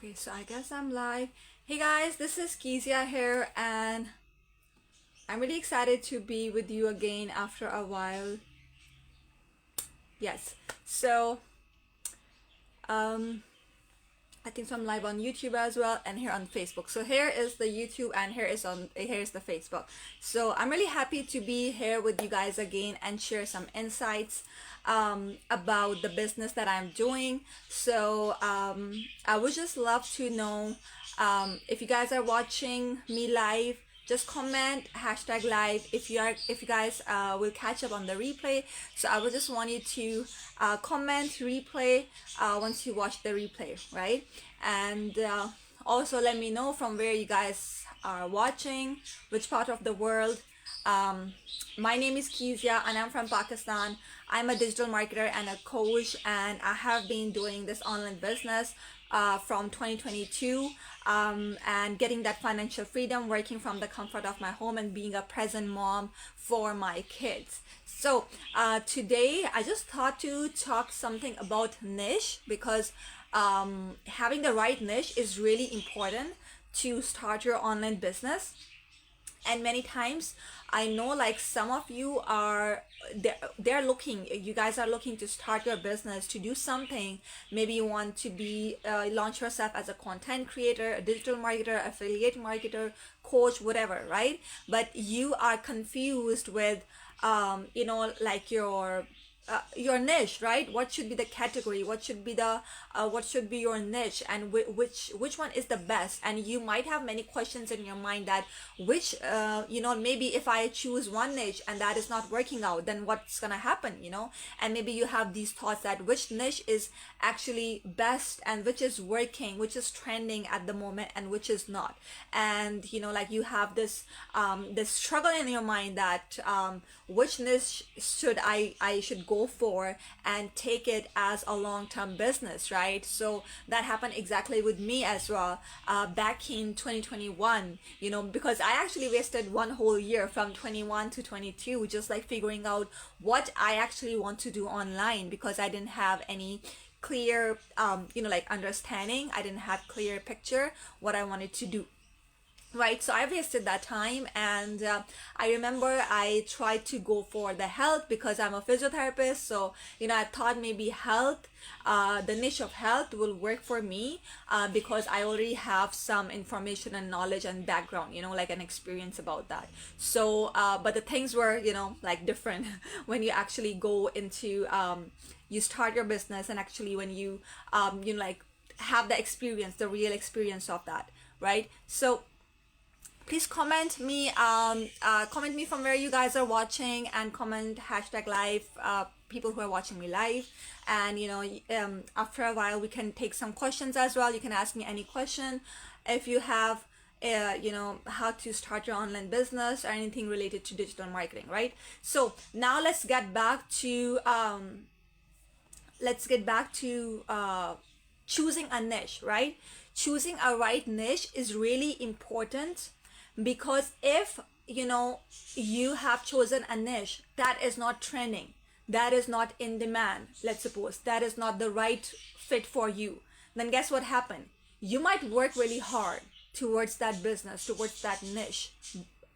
Okay, so I guess I'm live. Hey guys, this is Kezia here, and I'm really excited to be with you again after a while. Yes, so um, I think so I'm live on YouTube as well, and here on Facebook. So here is the YouTube, and here's the Facebook. So I'm really happy to be here with you guys again and share some insights about the business that I'm doing. So I would just love to know if you guys are watching me live. Just comment hashtag live if you guys will catch up on the replay. So I would just want you to comment replay once you watch the replay, right? And also let me know from where you guys are watching, which part of the world. um, my name is Kezia and I'm from Pakistan. I'm a digital marketer and a coach, and I have been doing this online business from 2022, and getting that financial freedom, working from the comfort of my home, and being a present mom for my kids. So today I just thought to talk something about niche, because having the right niche is really important to start your online business. And many times I know, like, some of you are, they're looking, you guys are looking to start your business, to do something. Maybe you want to be launch yourself as a content creator, a digital marketer, affiliate marketer, coach, whatever, right? But you are confused with like your niche, right? What should be the category, what should be your niche, and which one is the best? And you might have many questions in your mind, that which maybe if I choose one niche and that is not working out, then what's gonna happen, and maybe you have these thoughts that which niche is actually best, and which is working, which is trending at the moment, and which is not. And like, you have this struggle in your mind, that which niche I should go for and take it as a long-term business, right? So that happened exactly with me as well, back in 2021, because I actually wasted one whole year from 21 to 22, just like figuring out what I actually want to do online, because I didn't have any clear like understanding. I didn't have clear picture what I wanted to do, right? So I wasted that time. And I remember I tried to go for the health, because I'm a physiotherapist. So I thought maybe health, the niche of health will work for me, because I already have some information and knowledge and background, like an experience about that. So but the things were, like, different when you actually go into you start your business, and actually when you like, have the experience, the real experience of that, right? So please comment me from where you guys are watching, and comment hashtag live, people who are watching me live. And after a while we can take some questions as well. You can ask me any question if you have, how to start your online business, or anything related to digital marketing, right? So now let's get back to choosing a niche, right? Choosing a right niche is really important, because if you have chosen a niche that is not trending, that is not in demand, let's suppose that is not the right fit for you, then guess what happened? You might work really hard towards that business, towards that niche,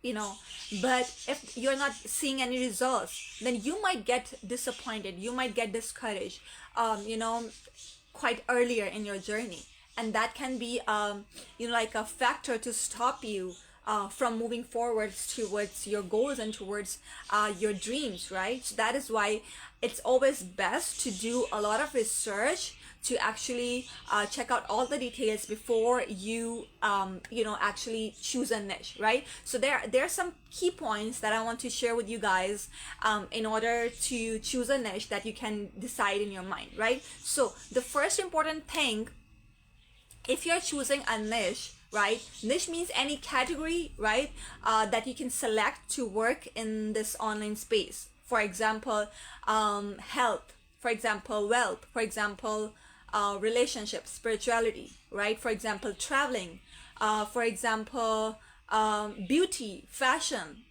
you know but if you're not seeing any results, then you might get disappointed, you might get discouraged, quite earlier in your journey. And that can be like a factor to stop you from moving forward towards your goals and towards your dreams, right? So that is why it's always best to do a lot of research, to actually check out all the details before you actually choose a niche, right? So there are some key points that I want to share with you guys, in order to choose a niche that you can decide in your mind, right? So the first important thing, if you're choosing a niche, right? Niche means any category, right? That you can select to work in this online space. For example, health, for example, wealth, for example, relationships, spirituality, right? For example, traveling, for example, beauty, fashion,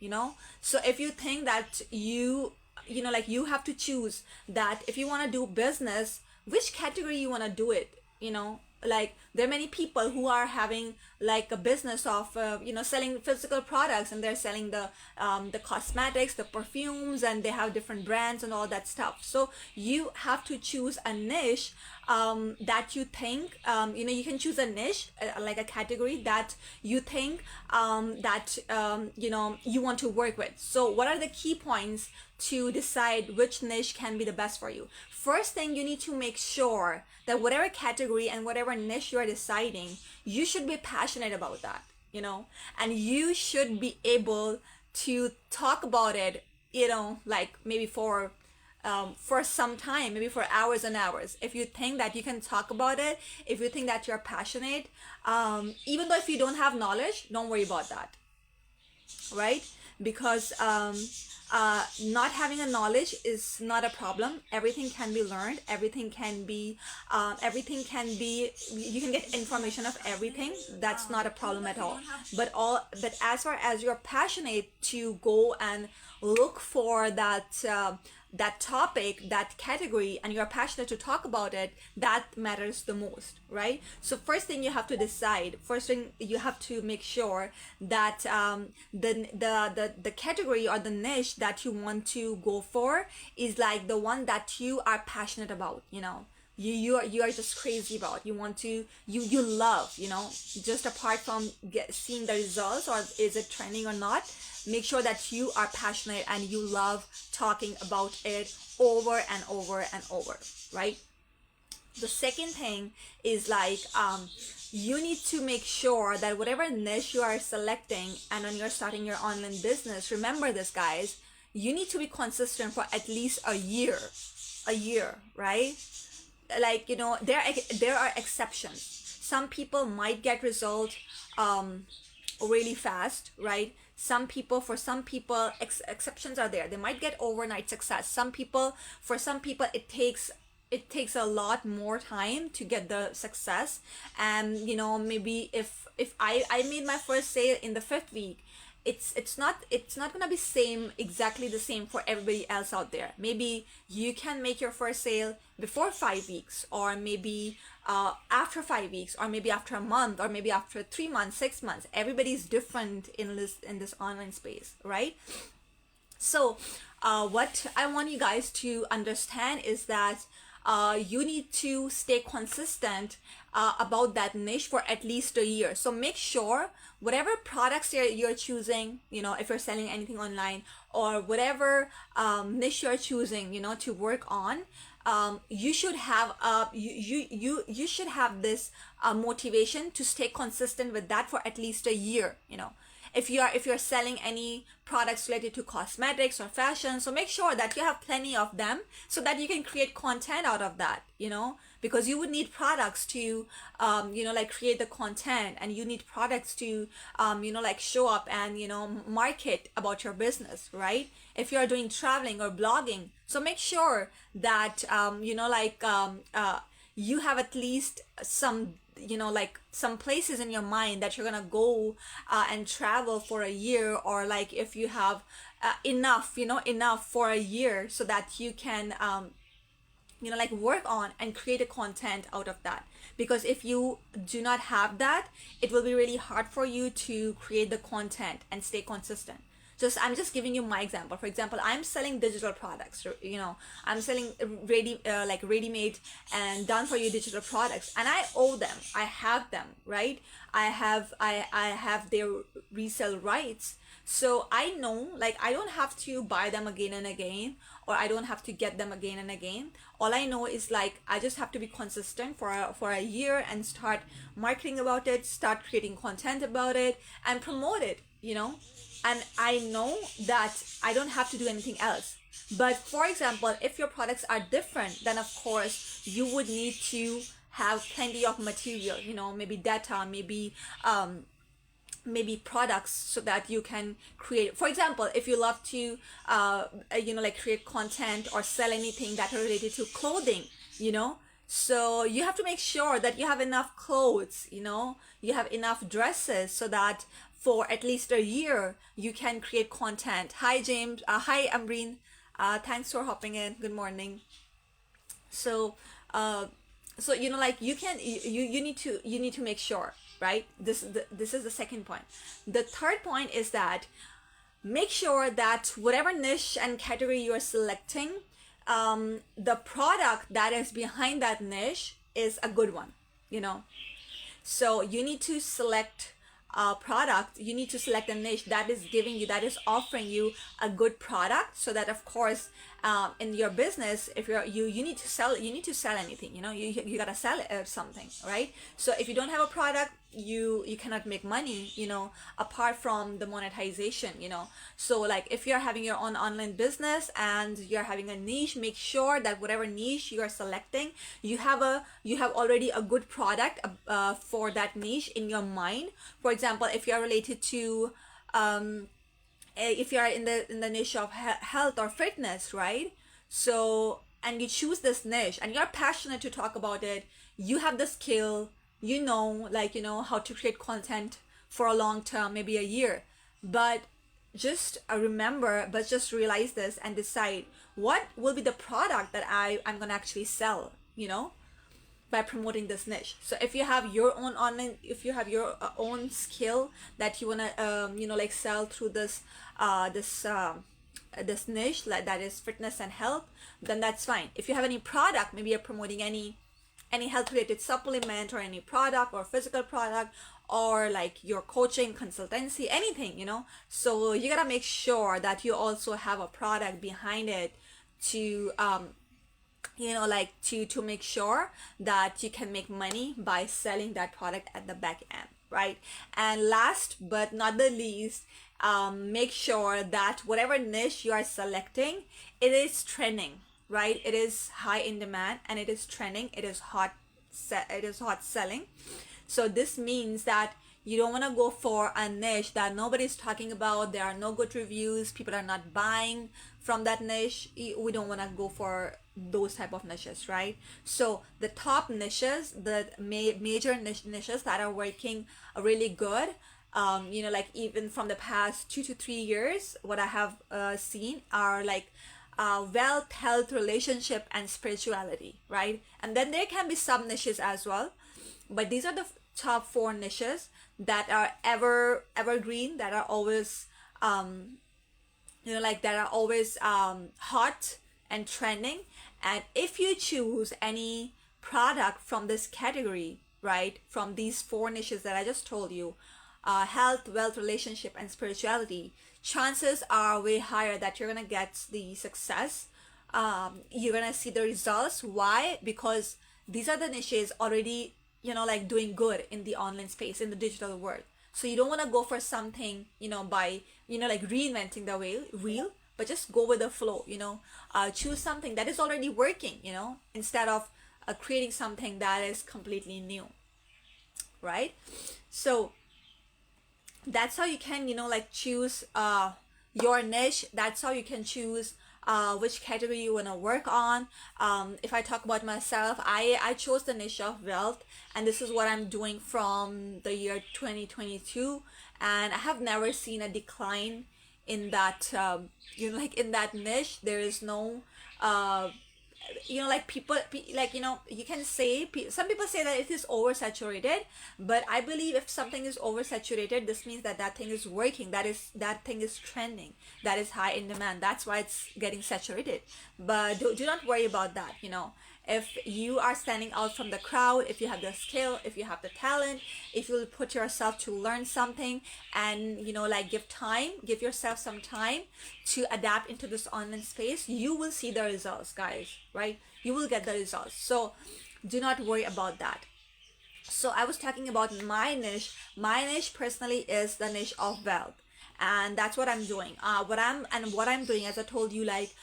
So if you think that like, you have to choose that if you want to do business, which category you want to do it, like there are many people who are having like a business of selling physical products, and they're selling the cosmetics, the perfumes, and they have different brands and all that stuff. So you have to choose a niche that you think you can choose a niche, like a category that you think that you want to work with. So what are the key points to decide which niche can be the best for you? First thing, you need to make sure that whatever category and whatever niche you are deciding, you should be passionate about that, and you should be able to talk about it, like maybe for some time, maybe for hours and hours. If you think that you can talk about it, if you think that you're passionate, even though if you don't have knowledge, don't worry about that, right? Because not having a knowledge is not a problem. Everything can be learned. Everything can be you can get information of everything. That's not a problem at all. But as far as you're passionate to go and look for that topic, that category, and you're passionate to talk about it, that matters the most, right? So first thing you have to decide, first thing you have to make sure that the category or the niche that you want to go for is like the one that you are passionate about, you are just crazy about, you want to you love, just apart from seeing the results or is it trending or not. Make sure that you are passionate and you love talking about it over and over and over, right? The second thing is like you need to make sure that whatever niche you are selecting, and when you're starting your online business, remember this, guys, you need to be consistent for at least a year, right? Like, there are exceptions. Some people might get results really fast, right? For some people, exceptions are there. They might get overnight success. For some people, it takes a lot more time to get the success. And maybe if I made my first sale in the 5th week, it's not gonna be exactly the same for everybody else out there. Maybe you can make your first sale before 5 weeks, or maybe after 5 weeks, or maybe after a month, or maybe after 3 months, 6 months. Everybody's different in this online space, right? So what I want you guys to understand is that you need to stay consistent about that niche for at least a year. So make sure whatever products you're choosing, if you're selling anything online, or whatever niche you're choosing, to work on, you should have you should have this motivation to stay consistent with that for at least a year. If you're selling any products related to cosmetics or fashion, so make sure that you have plenty of them so that you can create content out of that, because you would need products to like create the content, and you need products to like show up and market about your business, right? If you're doing traveling or blogging, so make sure that you have at least some like some places in your mind that you're gonna go and travel for a year, or like if you have enough for a year, so that you can like work on and create a content out of that. Because if you do not have that, it will be really hard for you to create the content and stay consistent. I'm just giving you my example. For example, I'm selling digital products. I'm selling ready-made and done for you digital products, and I owe them. I have them, right? I have their resale rights. So I know, like, I don't have to buy them again and again, or I don't have to get them again and again. All I know is, like, I just have to be consistent for a year and start marketing about it, start creating content about it, and promote it. And I know that I don't have to do anything else. But for example, if your products are different, then of course you would need to have plenty of material, maybe data, maybe products, so that you can create. For example, if you love to like create content or sell anything that are related to clothing, so you have to make sure that you have enough clothes, you have enough dresses, so that for at least a year you can create content. Hi James, hi Amreen, thanks for hopping in, good morning. So So like you need to make sure, right? This is the second point. The third point is that make sure that whatever niche and category you are selecting, the product that is behind that niche is a good one, you know. So you need to select a product, you need to select a niche that is giving you, that is offering you a good product, so that of course, in your business, if you need to sell, you need to sell anything, you gotta sell something, right? So if you don't have a product, you cannot make money, apart from the monetization, so like if you're having your own online business and you're having a niche, make sure that whatever niche you are selecting, you have already a good product for that niche in your mind. For example, if you're related to if you are in the niche of health or fitness, right? So, and you choose this niche and you're passionate to talk about it, you have the skill, like how to create content for a long term, maybe a year. But just realize this and decide what will be the product that I'm gonna actually sell, by promoting this niche. So if you have your own online, if you have your own skill that you want to like sell through this niche, like that is fitness and health, then that's fine. If you have any product, maybe you're promoting any health related supplement or any product or physical product, or like your coaching consultancy, anything, so you gotta make sure that you also have a product behind it to like to make sure that you can make money by selling that product at the back end, right? And last but not the least, make sure that whatever niche you are selecting, it is trending, right? It is high in demand and it is trending, it is hot selling. So this means that you don't want to go for a niche that nobody's talking about, there are no good reviews, people are not buying from that niche. We don't want to go for those type of niches, right? So the top niches, the major niches that are working really good, like even from the past 2 to 3 years, what I have seen are like wealth, health, relationship, and spirituality, right? And then there can be sub niches as well, but these are the top 4 niches that are evergreen, that are always like that are always hot and trending. And if you choose any product from this category, right, from these 4 niches that I just told you, health, wealth, relationship, and spirituality, chances are way higher that you're gonna get the success. You're gonna see the results. Why? Because these are the niches already, like doing good in the online space, in the digital world. So you don't want to go for something, by, like reinventing the wheel, but just go with the flow, choose something that is already working, instead of creating something that is completely new, right? So that's how you can, like choose your niche. That's how you can choose which category you want to work on. If I talk about myself, I chose the niche of wealth, and this is what I'm doing from the year 2022, and I have never seen a decline in that like in that niche. There is no like people like you can say, some people say that it is oversaturated, but I believe if something is oversaturated, this means that that thing is working, that thing is trending, that is high in demand, that's why it's getting saturated. But do not worry about that. If you are standing out from the crowd, if you have the skill, if you have the talent, if you put yourself to learn something, and like give yourself some time to adapt into this online space, you will see the results, guys, right? You will get the results. So do not worry about that. So I was talking about my niche. My niche personally is the niche of wealth, and that's what I'm doing. What I'm doing, as I told you, like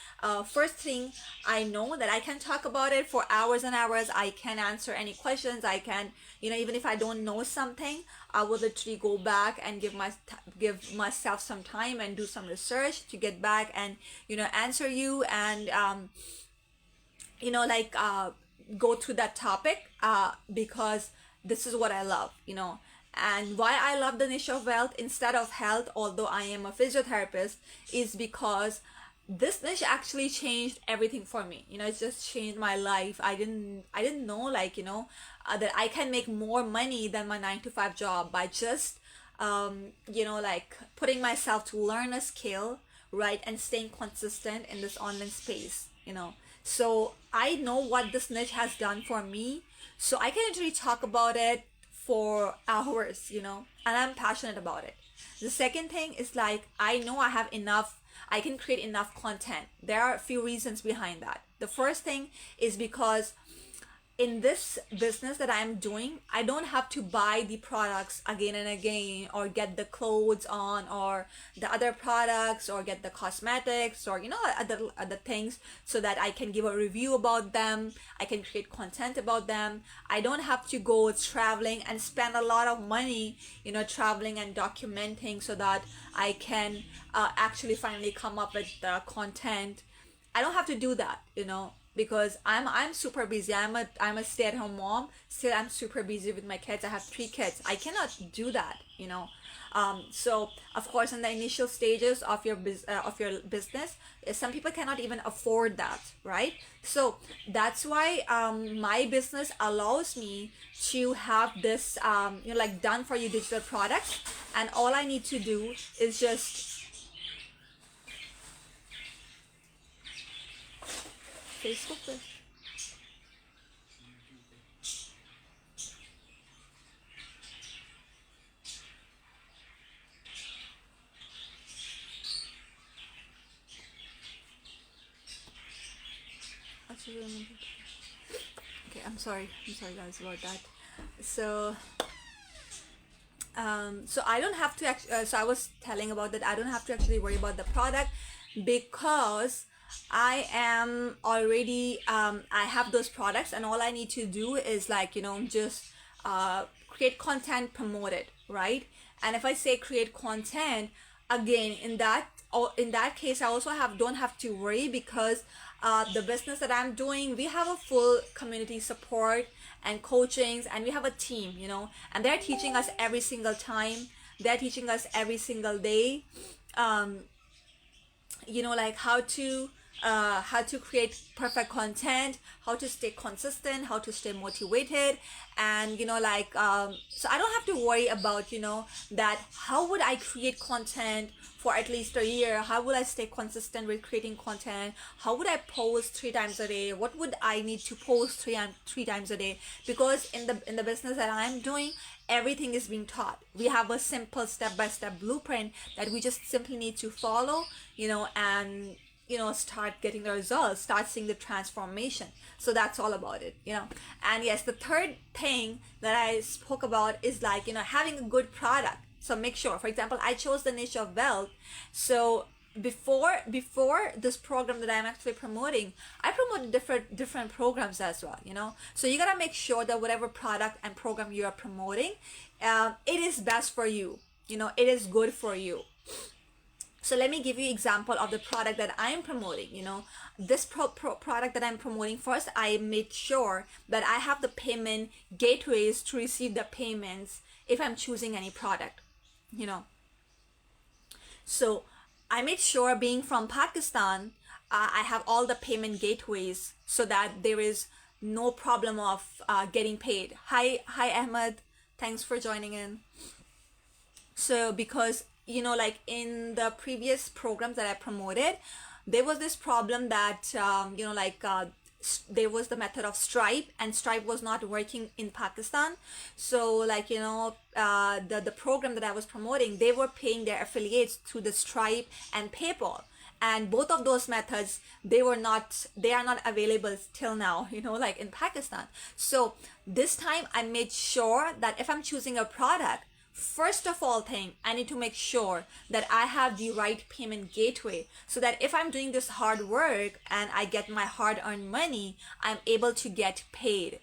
first thing, I know that I can talk about it for hours and hours. I can answer any questions. I can, even if I don't know something, I will literally go back and give myself some time and do some research to get back and answer you, and like go through that topic, because this is what I love, and why I love the niche of wealth instead of health, although I am a physiotherapist, is because this niche actually changed everything for me. It just changed my life. I didn't know, like, that I can make more money than my 9 to 5 job by just like putting myself to learn a skill, right, and staying consistent in this online space. So I know what this niche has done for me, so I can actually talk about it for hours, and I'm passionate about it. The second thing is, like, I know I can create enough content. There are a few reasons behind that. The first thing is because in this business that I'm doing, I don't have to buy the products again and again, or get the clothes on, or the other products, or get the cosmetics, or other things, so that I can give a review about them. I can create content about them. I don't have to go traveling and spend a lot of money, traveling and documenting, so that I can actually finally come up with the content. I don't have to do that, because I'm super busy. I'm a stay-at-home mom. Still, I'm super busy with my kids. I have 3 kids. I cannot do that. So of course, in the initial stages of your business, some people cannot even afford that, right? So that's why my business allows me to have this like done for you digital products, and all I need to do is just Facebook. Okay, I'm sorry guys about that. So so I don't have to so I was telling about that, I don't have to actually worry about the product, because I am already I have those products, and all I need to do is, like, just create content, promote it, right? And if I say create content, again, in that case, I also don't have to worry, because the business that I'm doing, we have a full community support and coachings, and we have a team, and they're teaching us every single time. They're teaching us every single day, um, like how to create perfect content, how to stay consistent, how to stay motivated, and like so I don't have to worry about that how would I create content for at least a year, how would I stay consistent with creating content, how would I post 3 times a day, what would I need to post three times a day, because in the business that I'm doing, everything is being taught. We have a simple step-by-step blueprint that we just simply need to follow, and start getting the results, start seeing the transformation. So that's all about it. And yes, the third thing that I spoke about is, like, having a good product. So make sure, for example, I chose the niche of wealth. So before this program that I'm actually promoting, I promote different programs as well. So you gotta make sure that whatever product and program you are promoting, it is best for you. It is good for you. So let me give you example of the product that I'm promoting. This product that I'm promoting, first I made sure that I have the payment gateways to receive the payments if I'm choosing any product. So I made sure, being from Pakistan, I have all the payment gateways, so that there is no problem of getting paid. Hi Ahmed, thanks for joining in. So because like in the previous programs that I promoted, there was this problem that like there was the method of Stripe, and Stripe was not working in Pakistan. So, like, the program that I was promoting, they were paying their affiliates through the Stripe and PayPal, and both of those methods, they are not available till now, like in Pakistan. So this time I made sure that if I'm choosing a product, first of all thing, I need to make sure that I have the right payment gateway, so that if I'm doing this hard work and I get my hard-earned money, I'm able to get paid.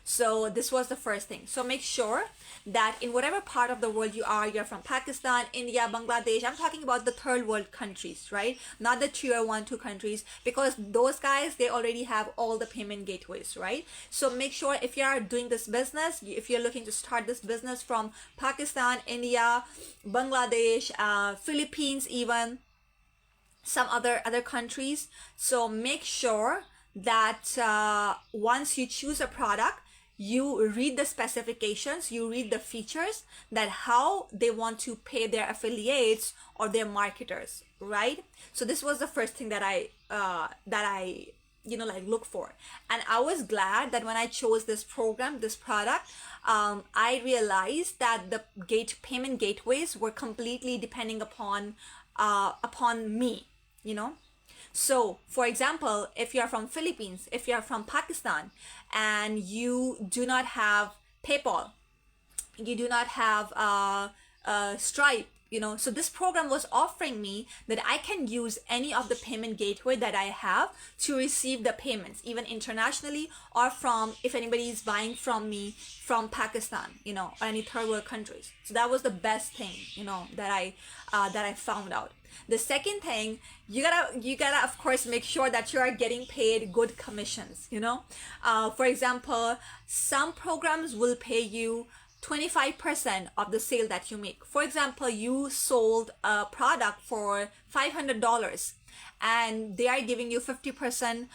So this was the first thing. So make sure that in whatever part of the world you're from Pakistan, India, Bangladesh, I'm talking about the third world countries, right? Not the tier 1, 2 countries, because those guys, they already have all the payment gateways, right? So make sure, if you are doing this business, if you're looking to start this business from Pakistan, India, Bangladesh, Philippines even, some other countries. So make sure that once you choose a product, you read the specifications, you read the features, that how they want to pay their affiliates or their marketers, right? So this was the first thing that I like look for. And I was glad that when I chose this program, this product, I realized that the payment gateways were completely depending upon me, you know. So for example, if you're from Philippines, if you're from Pakistan, and you do not have PayPal, you do not have Stripe, so this program was offering me that I can use any of the payment gateway that I have to receive the payments, even internationally, or from, if anybody is buying from me from Pakistan, or any third world countries. So that was the best thing, that I found out. The second thing, you gotta of course make sure that you are getting paid good commissions. For example, some programs will pay you 25% of the sale that you make. For example, you sold a product for $500 and they are giving you 50%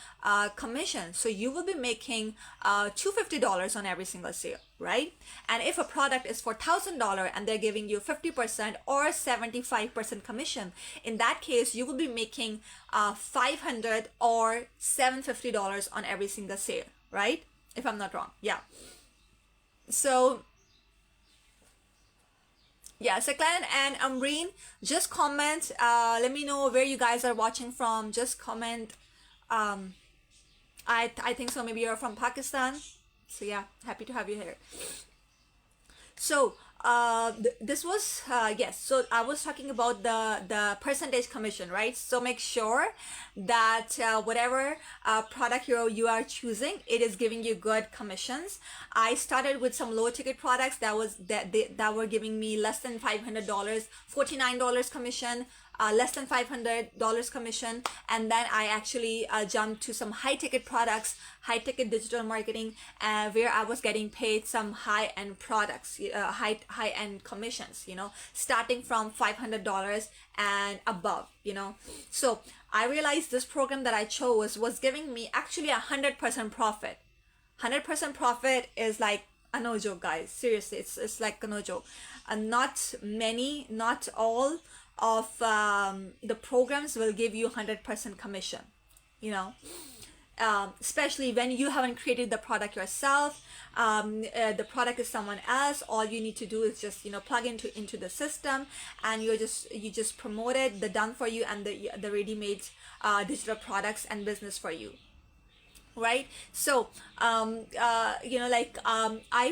commission. So you will be making $250 on every single sale, right? And if a product is for $1,000 and they're giving you 50% or 75% commission, in that case, you will be making $500 or $750 on every single sale, right? If I'm not wrong, yeah. So yeah, Seklan and Amreen, just comment. Let me know where you guys are watching from. Just comment. I think so. Maybe you're from Pakistan. So yeah, happy to have you here. So this was yes. So I was talking about the percentage commission, right? So make sure that whatever product you are choosing, it is giving you good commissions. I started with some low ticket products that were giving me less than $500, $49 commission. Less than $500 commission, and then I actually jumped to some high ticket products, high ticket digital marketing, where I was getting paid some high end products, high end commissions, starting from $500 and above, So I realized this program that I chose was giving me actually 100% profit. 100% profit is like a no joke, guys. Seriously, it's like a no joke. Not all of the programs will give you 100% commission, especially when you haven't created the product yourself. The product is someone else. All you need to do is just plug into the system, and you just promote it, the done for you, and the ready-made digital products and business for you, right? So I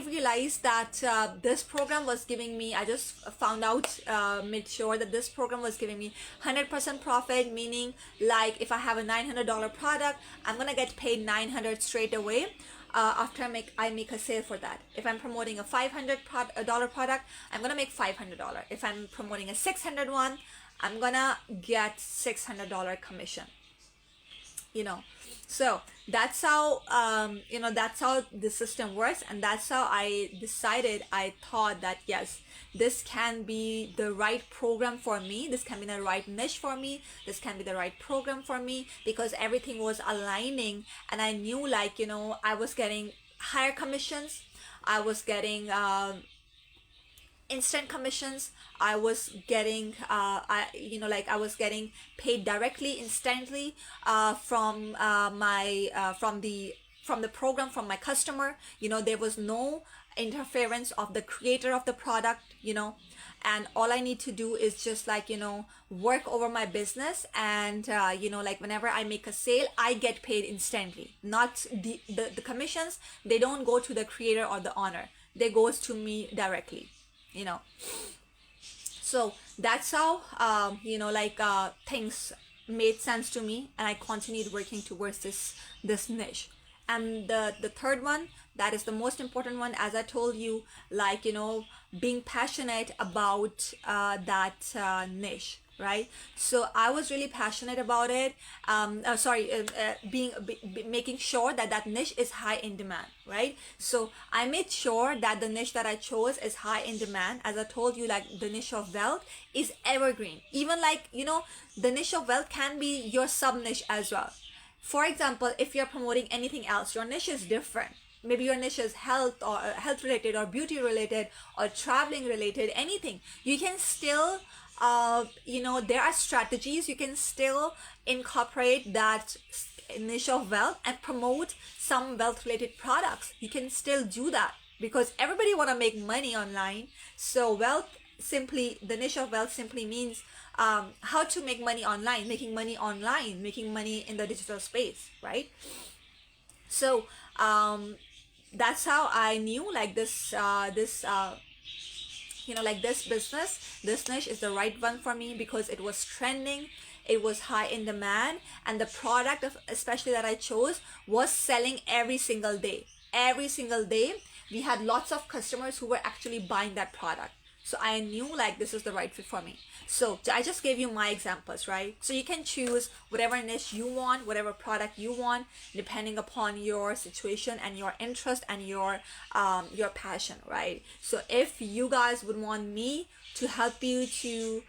realized that this program was giving me, I just found out, made sure that this program was giving me 100% profit, meaning like if I have a $900 product, I'm gonna get paid $900 straight away after I make a sale for that. If I'm promoting a $500 product, I'm gonna make $500. If I'm promoting a $600 one, I'm gonna get $600 commission. So that's how that's how the system works, and that's how I thought that yes, this can be the right program for me, this can be the right niche for me, this can be the right program for me, because everything was aligning, and I knew I was getting higher commissions, I was getting instant commissions, I was getting I was getting paid directly, instantly, from the program, from my customer. There was no interference of the creator of the product, and all I need to do is just work over my business, and whenever I make a sale, I get paid instantly. Not the commissions, they don't go to the creator or the owner, they goes to me directly. So that's how things made sense to me, and I continued working towards this niche. And the third one, that is the most important one, as I told you, being passionate about that niche, right? So I was really passionate about it. Making sure that that niche is high in demand, right? So I made sure that the niche that I chose is high in demand. As I told you, like the niche of wealth is evergreen. Even like, the niche of wealth can be your sub niche as well. For example, if you're promoting anything else, your niche is different. Maybe your niche is health, or health related, or beauty related, or traveling related, anything. You can still, there are strategies. You can still incorporate that niche of wealth and promote some wealth related products. You can still do that because everybody want to make money online. So the niche of wealth simply means how to make money online, making money in the digital space, right? So that's how I knew like this niche is the right one for me, because it was trending, it was high in demand, and the product especially that I chose was selling every single day. Every single day we had lots of customers who were actually buying that product. So I knew like this is the right fit for me. So I just gave you my examples, right? So you can choose whatever niche you want, whatever product you want, depending upon your situation and your interest and your passion, right? So if you guys would want me to help you to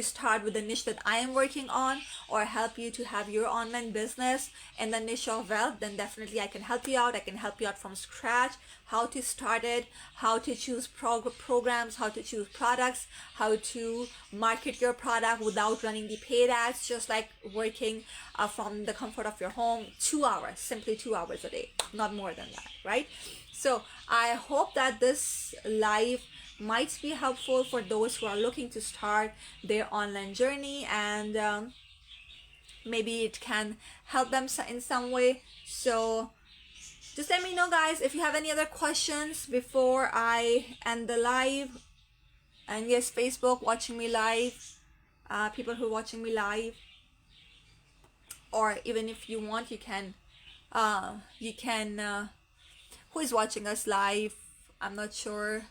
start with the niche that I am working on, or help you to have your online business in the niche of wealth, then definitely I can help you out. I can help you out from scratch, how to start it, how to choose programs, how to choose products, how to market your product without running the paid ads, just like working from the comfort of your home. 2 hours, simply 2 hours a day, not more than that, right? So I hope that this live might be helpful for those who are looking to start their online journey, and maybe it can help them in some way. So just let me know, guys, if you have any other questions before I end the live. And yes, Facebook watching me live, people who are watching me live, or even if you want, you can who is watching us live, I'm not sure.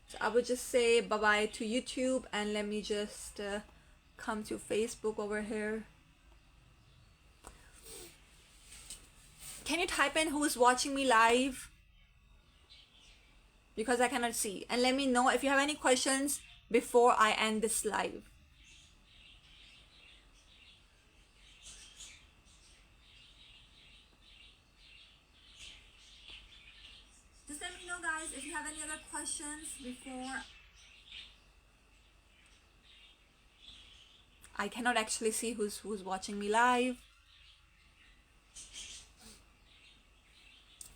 So I would just say bye-bye to YouTube, and let me just come to Facebook over here. Can you type in who is watching me live? Because I cannot see. And let me know if you have any questions before I end this live. Just let me know, guys, if you have any other questions before. I cannot actually see who's watching me live.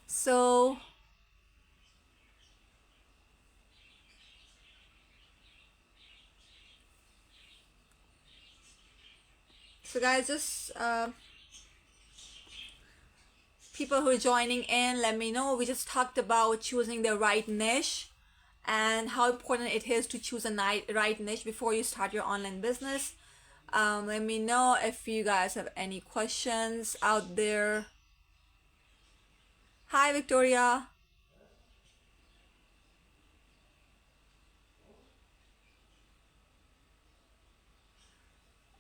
So guys, just people who are joining in, let me know. We just talked about choosing the right niche and how important it is to choose a right niche before you start your online business. Let me know if you guys have any questions out there. Hi, Victoria.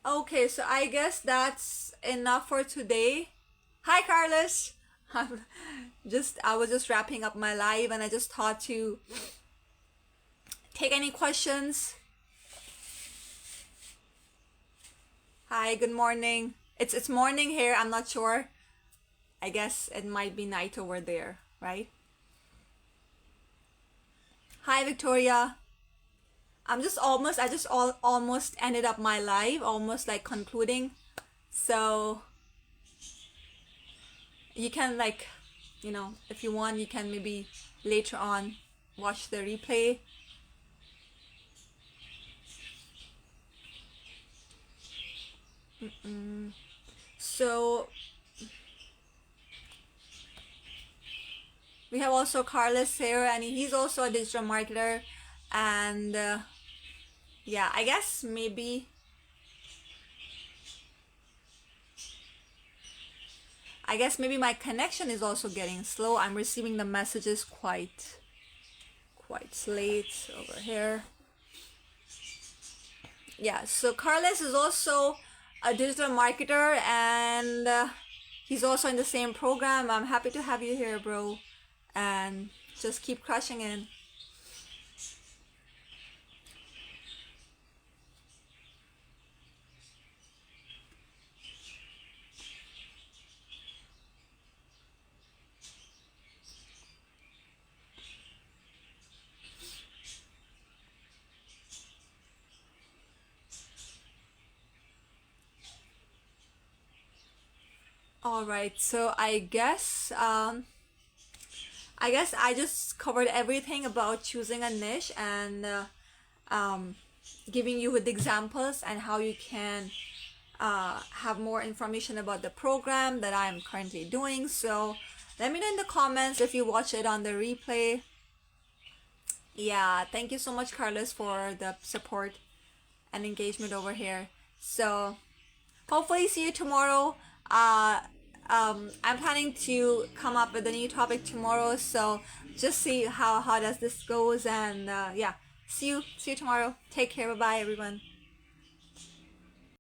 Okay, so I guess that's enough for today. Hi, Carlos. I was just wrapping up my live, and I just thought to take any questions. Hi, good morning. It's morning here. I'm not sure. I guess it might be night over there, right? Hi, Victoria. I just almost ended up my live, almost like concluding. So you can if you want, you can maybe later on watch the replay. So we have also Carlos here, and he's also a digital marketer, and yeah, I guess maybe I guess maybe my connection is also getting slow. I'm receiving the messages quite late over here. Yeah, so Carlos is also a digital marketer, and he's also in the same program. I'm happy to have you here, bro, and just keep crushing it. All right, so I guess I just covered everything about choosing a niche and um, giving you with examples and how you can have more information about the program that I'm currently doing. So let me know in the comments if you watch it on the replay. Yeah, thank you so much, Carlos, for the support and engagement over here. So hopefully see you tomorrow. I'm planning to come up with a new topic tomorrow, so just see how does this goes, and yeah, see you tomorrow. Take care. Bye bye, everyone.